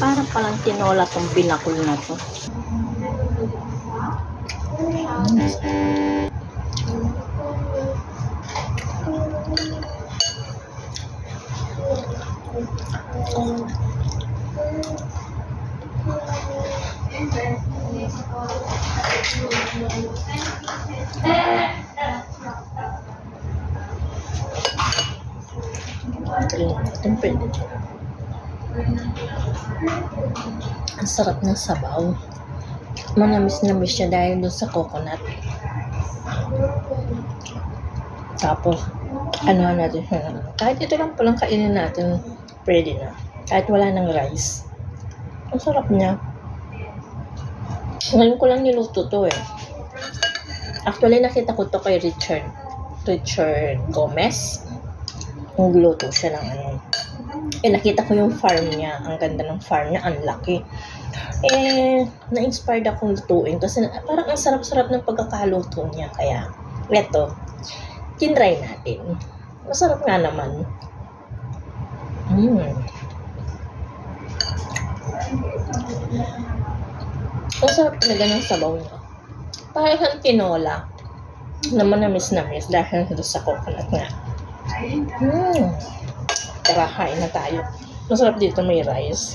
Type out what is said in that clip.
Parang palang tinola tong binakol na to. Itong pwede. Ang sarap ng sabaw. Manamis-namis siya dahil doon sa coconut. Tapos, ano natin siya. Kahit ito lang palang kainin natin, pwede na. Kahit wala ng rice. Ang sarap niya. Ngayon ko lang niluto to eh. Actually, nakita ko to kay Richard Gomez. Nagluto siya ng ano. Nakita ko yung farm niya. Ang ganda ng farm niya. Ang laki. Na-inspired akong lutuin kasi parang ang sarap-sarap ng pagkakaluto niya. Kaya, eto, tinry natin. Masarap nga naman. Ang sarap talaga ng sabaw niya. Parang tinola na manamis-namis dahil sa coconut nga. Tara, kain na tayo. Masarap dito may rice.